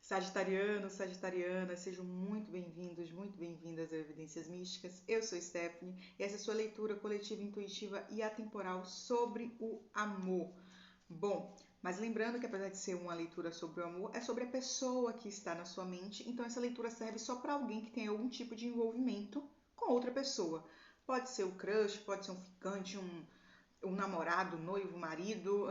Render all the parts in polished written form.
Sagitarianos, sagitarianas, sejam muito bem-vindos, muito bem-vindas a Evidências Místicas. Eu sou Stephanie e essa é a sua leitura coletiva, intuitiva e atemporal sobre o amor. Bom, mas lembrando que apesar de ser uma leitura sobre o amor, é sobre a pessoa que está na sua mente, então essa leitura serve só para alguém que tem algum tipo de envolvimento com outra pessoa. Pode ser um crush, pode ser um ficante, um namorado, noivo, marido,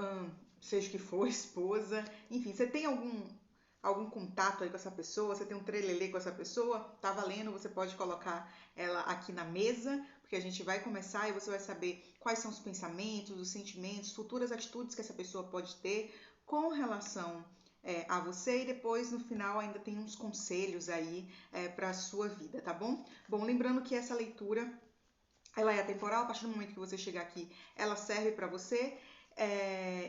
seja o que for, esposa, enfim, você tem algum contato aí com essa pessoa, você tem um trelelê com essa pessoa, tá valendo, você pode colocar ela aqui na mesa, porque a gente vai começar e você vai saber quais são os pensamentos, os sentimentos, futuras atitudes que essa pessoa pode ter com relação a você, e depois no final ainda tem uns conselhos aí para a sua vida, tá bom? Bom, lembrando que essa leitura ela é atemporal, a partir do momento que você chegar aqui, ela serve para você.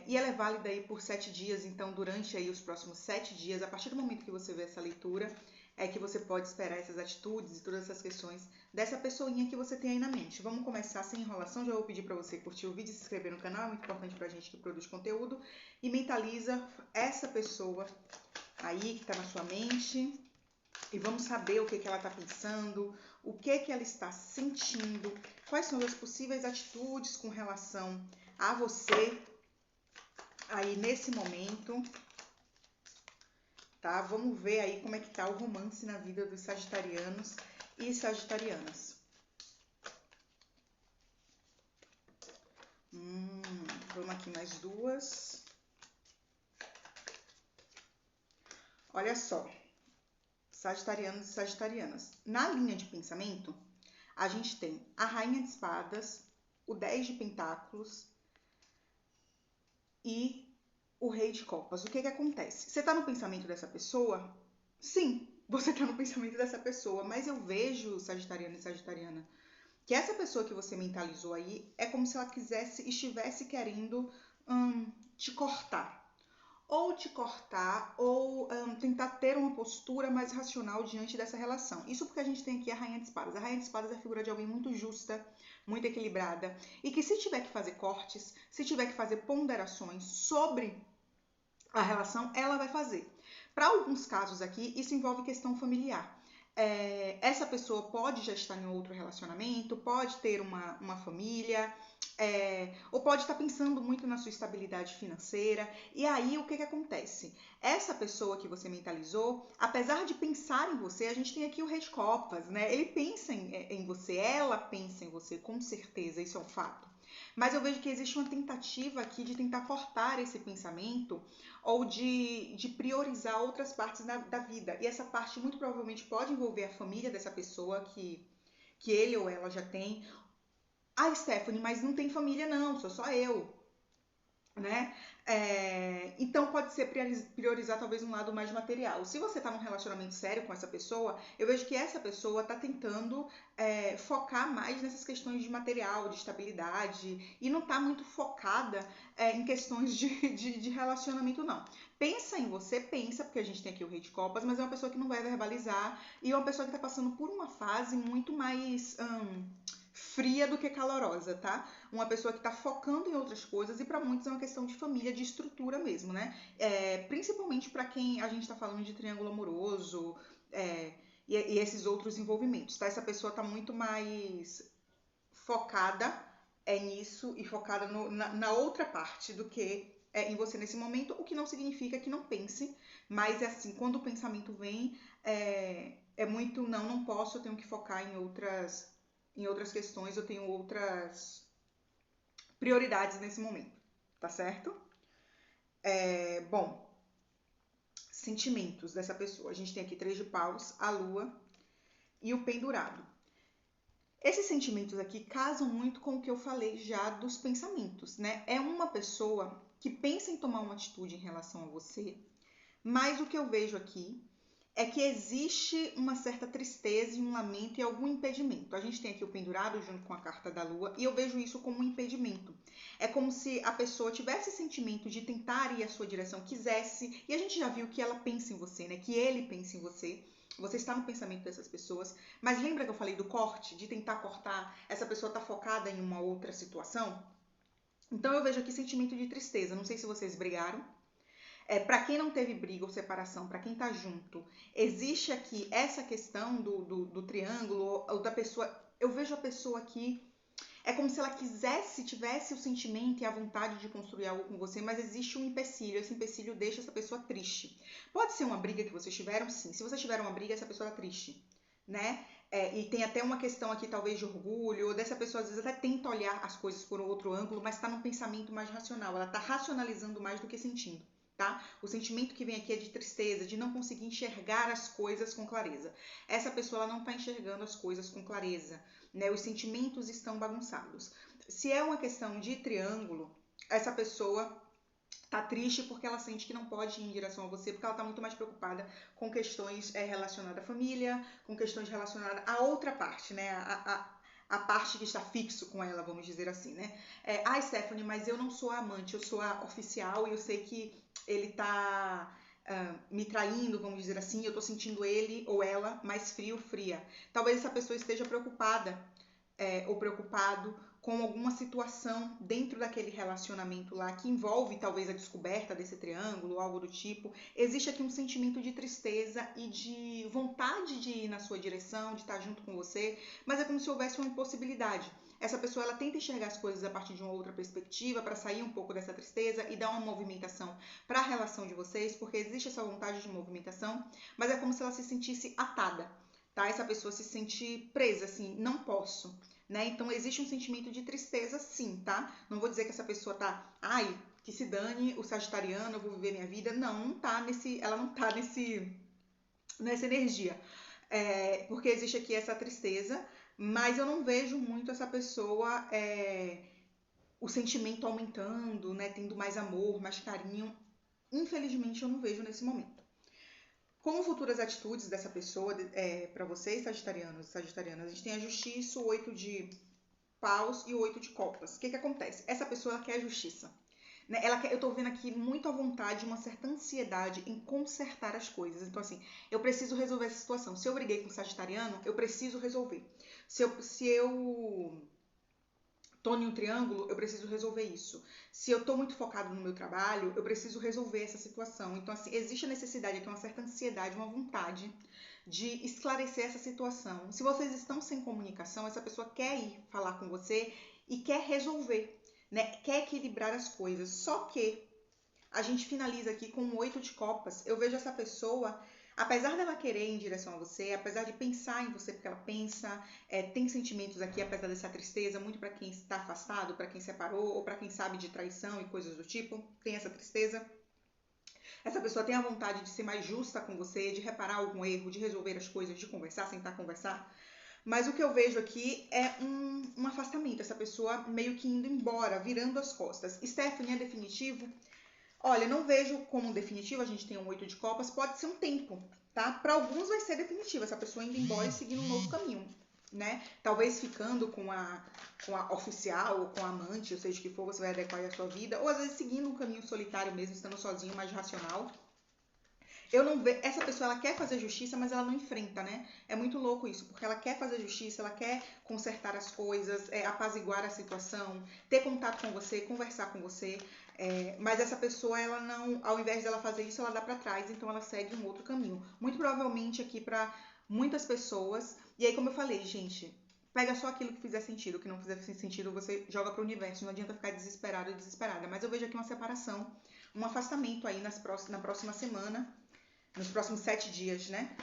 E ela é válida aí por 7 dias, então durante aí os próximos 7 dias, a partir do momento que você vê essa leitura, é que você pode esperar essas atitudes e todas essas questões dessa pessoinha que você tem aí na mente. Vamos começar sem enrolação, já vou pedir para você curtir o vídeo, se inscrever no canal, é muito importante pra gente que produz conteúdo, e mentaliza essa pessoa aí que tá na sua mente, e vamos saber o que ela está pensando, o que ela está sentindo, quais são as possíveis atitudes com relação a você aí nesse momento, tá? Vamos ver aí como é que tá o romance na vida dos sagitarianos e sagitarianas. Vamos aqui mais duas. Olha só, sagitarianos e sagitarianas. Na linha de pensamento, a gente tem a Rainha de Espadas, o 10 de Pentáculos e o Rei de Copas. O que acontece? Você tá no pensamento dessa pessoa? Sim, você tá no pensamento dessa pessoa, mas eu vejo, sagitariano e sagitariana, que essa pessoa que você mentalizou aí é como se ela estivesse querendo te cortar. Ou te cortar, ou tentar ter uma postura mais racional diante dessa relação. Isso porque a gente tem aqui a Rainha de Espadas. A Rainha de Espadas é a figura de alguém muito justa, muito equilibrada, e que se tiver que fazer cortes, se tiver que fazer ponderações sobre a relação, ela vai fazer. Para alguns casos aqui, isso envolve questão familiar. Essa pessoa pode já estar em outro relacionamento, pode ter uma família, ou pode estar pensando muito na sua estabilidade financeira. E aí, o que acontece? Essa pessoa que você mentalizou, apesar de pensar em você, a gente tem aqui o Rei de Copas, né? Ele pensa em você, ela pensa em você, com certeza, isso é um fato. Mas eu vejo que existe uma tentativa aqui de tentar cortar esse pensamento ou de priorizar outras partes da vida. E essa parte muito provavelmente pode envolver a família dessa pessoa que ele ou ela já tem. Ah, Stephanie, mas não tem família não, sou só eu, né? Então pode ser priorizar talvez um lado mais material. Se você tá num relacionamento sério com essa pessoa, eu vejo que essa pessoa tá tentando focar mais nessas questões de material, de estabilidade, e não tá muito focada em questões de relacionamento, não. Pensa em você, pensa, porque a gente tem aqui o Rei de Copas, mas é uma pessoa que não vai verbalizar, e é uma pessoa que tá passando por uma fase muito mais fria do que calorosa, tá? Uma pessoa que está focando em outras coisas, e para muitos é uma questão de família, de estrutura mesmo, né? Principalmente para quem a gente está falando de triângulo amoroso e esses outros envolvimentos, tá? Essa pessoa está muito mais focada nisso e focada na outra parte do que em você nesse momento, o que não significa que não pense, mas é assim, quando o pensamento vem, muito não posso, eu tenho que focar em outras questões, eu tenho outras prioridades nesse momento, tá certo? Bom, sentimentos dessa pessoa. A gente tem aqui 3 de paus, a lua e o pendurado. Esses sentimentos aqui casam muito com o que eu falei já dos pensamentos, né? É uma pessoa que pensa em tomar uma atitude em relação a você, mas o que eu vejo aqui é que existe uma certa tristeza e um lamento e algum impedimento. A gente tem aqui o pendurado junto com a carta da lua, e eu vejo isso como um impedimento. É como se a pessoa tivesse sentimento de tentar ir à sua direção, quisesse, e a gente já viu que ela pensa em você, né? Que ele pensa em você. Você está no pensamento dessas pessoas, mas lembra que eu falei do corte, de tentar cortar, essa pessoa está focada em uma outra situação? Então eu vejo aqui sentimento de tristeza, não sei se vocês brigaram, Para quem não teve briga ou separação, para quem tá junto, existe aqui essa questão do triângulo ou da pessoa. Eu vejo a pessoa aqui, é como se ela quisesse, tivesse o sentimento e a vontade de construir algo com você, mas existe um empecilho. Esse empecilho deixa essa pessoa triste. Pode ser uma briga que vocês tiveram, sim. Se vocês tiveram uma briga, essa pessoa tá triste, né? E tem até uma questão aqui, talvez, de orgulho, ou dessa pessoa às vezes até tenta olhar as coisas por um outro ângulo, mas está num pensamento mais racional. Ela tá racionalizando mais do que sentindo. Tá? O sentimento que vem aqui é de tristeza, de não conseguir enxergar as coisas com clareza. Essa pessoa ela não está enxergando as coisas com clareza, né? Os sentimentos estão bagunçados. Se é uma questão de triângulo, essa pessoa tá triste porque ela sente que não pode ir em direção a você, porque ela tá muito mais preocupada com questões relacionadas à família, com questões relacionadas à outra parte, né? A parte que está fixo com ela, vamos dizer assim, né? Stephanie, mas eu não sou a amante, eu sou a oficial e eu sei que ele tá me traindo, vamos dizer assim, eu tô sentindo ele ou ela mais frio, fria. Talvez essa pessoa esteja preocupada ou preocupado com alguma situação dentro daquele relacionamento lá que envolve talvez a descoberta desse triângulo, algo do tipo. Existe aqui um sentimento de tristeza e de vontade de ir na sua direção, de estar junto com você, mas é como se houvesse uma impossibilidade. Essa pessoa ela tenta enxergar as coisas a partir de uma outra perspectiva para sair um pouco dessa tristeza e dar uma movimentação para a relação de vocês, porque existe essa vontade de movimentação, mas é como se ela se sentisse atada, tá? Essa pessoa se sente presa, assim, não posso, né? Então existe um sentimento de tristeza, sim, tá? Não vou dizer que essa pessoa tá, ai, que se dane o sagitariano, eu vou viver minha vida. Não, não tá nesse, ela não tá nessa energia. Porque existe aqui essa tristeza, mas eu não vejo muito essa pessoa, o sentimento aumentando, né? Tendo mais amor, mais carinho. Infelizmente eu não vejo nesse momento. Como futuras atitudes dessa pessoa para vocês, sagitarianos e sagitarianas, a gente tem a justiça, o 8 de paus e o 8 de copas. O que acontece? Essa pessoa ela quer justiça. Né? Eu tô vendo aqui muito à vontade, uma certa ansiedade em consertar as coisas. Então, assim, eu preciso resolver essa situação. Se eu briguei com o sagitariano, eu preciso resolver. Se eu tô em um triângulo, eu preciso resolver isso. Se eu tô muito focado no meu trabalho, eu preciso resolver essa situação. Então, assim, existe a necessidade aqui, uma certa ansiedade, uma vontade de esclarecer essa situação. Se vocês estão sem comunicação, essa pessoa quer ir falar com você e quer resolver, né? Quer equilibrar as coisas. Só que a gente finaliza aqui com um 8 de copas. Eu vejo essa pessoa, apesar dela querer ir em direção a você, apesar de pensar em você porque ela pensa, tem sentimentos aqui, apesar dessa tristeza, muito para quem está afastado, para quem separou, ou para quem sabe de traição e coisas do tipo, tem essa tristeza. Essa pessoa tem a vontade de ser mais justa com você, de reparar algum erro, de resolver as coisas, de conversar, sentar conversar. Mas o que eu vejo aqui é um afastamento, essa pessoa meio que indo embora, virando as costas. Stephanie, é definitivo? Olha, não vejo como definitivo, a gente tem um 8 de copas, pode ser um tempo, tá? Para alguns vai ser definitivo, essa pessoa indo embora e seguindo um novo caminho, né? Talvez ficando com a oficial ou com a amante, ou seja, que for, você vai adequar a sua vida, ou às vezes seguindo um caminho solitário mesmo, estando sozinho, mais racional. Eu não vejo, essa pessoa ela quer fazer justiça, mas ela não enfrenta, né? É muito louco isso, porque ela quer fazer justiça, ela quer consertar as coisas, apaziguar a situação, ter contato com você, conversar com você, mas essa pessoa ela não, ao invés dela fazer isso, ela dá para trás, então ela segue um outro caminho. Muito provavelmente aqui para muitas pessoas. E aí, como eu falei, gente, pega só aquilo que fizer sentido, o que não fizer sentido, você joga para o universo. Não adianta ficar desesperado ou desesperada. Mas eu vejo aqui uma separação, um afastamento aí na próxima semana, nos próximos 7 dias, né,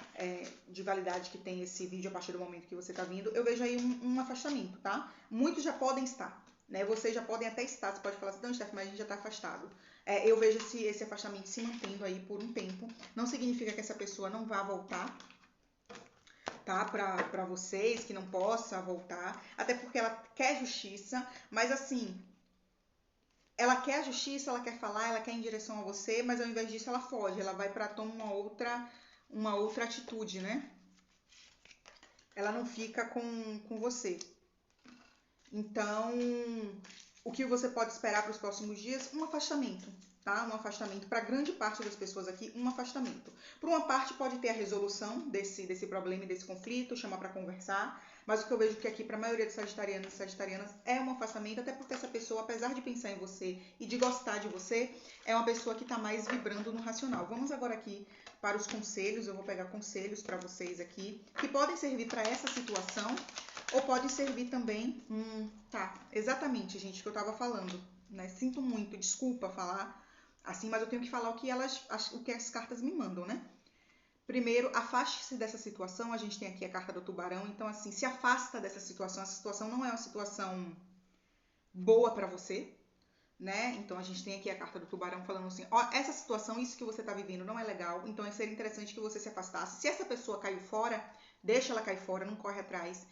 de validade que tem esse vídeo a partir do momento que você está vindo, eu vejo aí um afastamento, tá? Muitos já podem estar, né? Vocês já podem até estar, você pode falar assim, não, Steph, mas a gente já está afastado. Eu vejo esse afastamento se mantendo aí por um tempo. Não significa que essa pessoa não vá voltar, tá? Para vocês, que não possa voltar, até porque ela quer justiça, mas assim, ela quer a justiça, ela quer falar, ela quer ir em direção a você, mas ao invés disso ela foge, ela vai para tomar uma outra atitude, né? Ela não fica com você. Então, o que você pode esperar para os próximos dias? Um afastamento, tá? Um afastamento. Para grande parte das pessoas aqui, um afastamento. Por uma parte, pode ter a resolução desse problema e desse conflito, chamar para conversar. Mas o que eu vejo que aqui, para a maioria dos sagitarianos e sagitarianas, é um afastamento, até porque essa pessoa, apesar de pensar em você e de gostar de você, é uma pessoa que está mais vibrando no racional. Vamos agora aqui para os conselhos. Eu vou pegar conselhos para vocês aqui, que podem servir para essa situação, ou podem servir também... Tá, exatamente, gente, o que eu estava falando, né? Sinto muito, desculpa falar assim, mas eu tenho que falar o que as cartas me mandam, né? Primeiro, afaste-se dessa situação. A gente tem aqui a carta do tubarão, então assim, se afasta dessa situação. Essa situação não é uma situação boa para você, né? Então a gente tem aqui a carta do tubarão falando assim, ó, essa situação, isso que você tá vivendo não é legal, então seria interessante que você se afastasse. Se essa pessoa caiu fora, deixa ela cair fora, não corre atrás.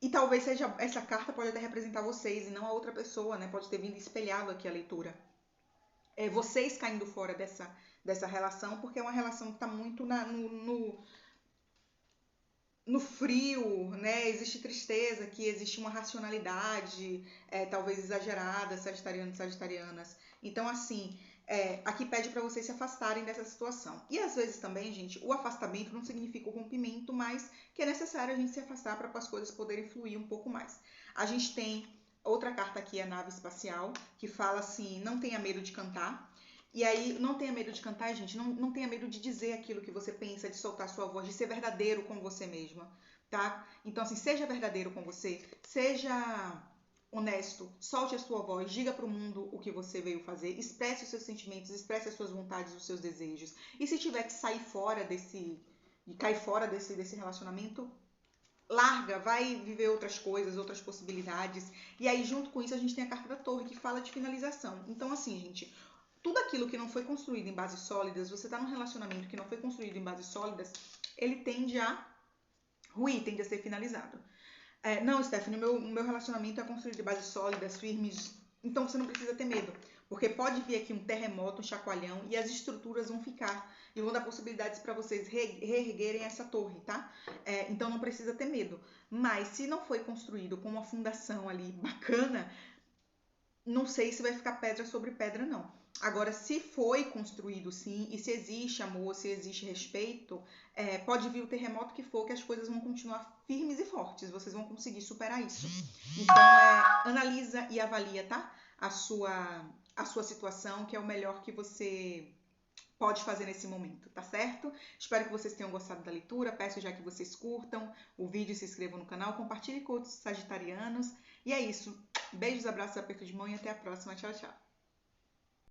E talvez seja, essa carta pode até representar vocês e não a outra pessoa, né? Pode ter vindo espelhado aqui a leitura. Vocês caindo fora dessa relação, porque é uma relação que está muito no frio, né? Existe tristeza aqui, existe uma racionalidade, talvez exagerada, sagitarianos e sagitarianas. Então, assim, aqui pede para vocês se afastarem dessa situação. E às vezes também, gente, o afastamento não significa o rompimento, mas que é necessário a gente se afastar para as coisas poderem fluir um pouco mais. A gente tem outra carta aqui, a nave espacial, que fala assim, não tenha medo de cantar. E aí, não tenha medo de cantar, gente, não tenha medo de dizer aquilo que você pensa, de soltar sua voz, de ser verdadeiro com você mesma, tá? Então, assim, seja verdadeiro com você, seja honesto, solte a sua voz, diga pro mundo o que você veio fazer, expresse os seus sentimentos, expresse as suas vontades, os seus desejos. E se tiver que sair fora cair fora desse relacionamento, larga, vai viver outras coisas, outras possibilidades. E aí, junto com isso, a gente tem a carta da torre, que fala de finalização. Então, assim, gente, tudo aquilo que não foi construído em bases sólidas, você tá num relacionamento que não foi construído em bases sólidas, ele tende a ruir, tende a ser finalizado. Não, Stephanie, o meu relacionamento é construído em bases sólidas, firmes, então você não precisa ter medo. Porque pode vir aqui um terremoto, um chacoalhão, e as estruturas vão ficar e vão dar possibilidades para vocês reerguerem essa torre, tá? Então não precisa ter medo. Mas se não foi construído com uma fundação ali bacana, não sei se vai ficar pedra sobre pedra, não. Agora, se foi construído sim, e se existe amor, se existe respeito, pode vir o terremoto que for, que as coisas vão continuar firmes e fortes, vocês vão conseguir superar isso. Então, analisa e avalia, tá? A sua situação, que é o melhor que você pode fazer nesse momento, tá certo? Espero que vocês tenham gostado da leitura, peço já que vocês curtam o vídeo, se inscrevam no canal, compartilhem com outros sagitarianos, e é isso. Beijos, abraços, aperto de mão e até a próxima. Tchau, tchau.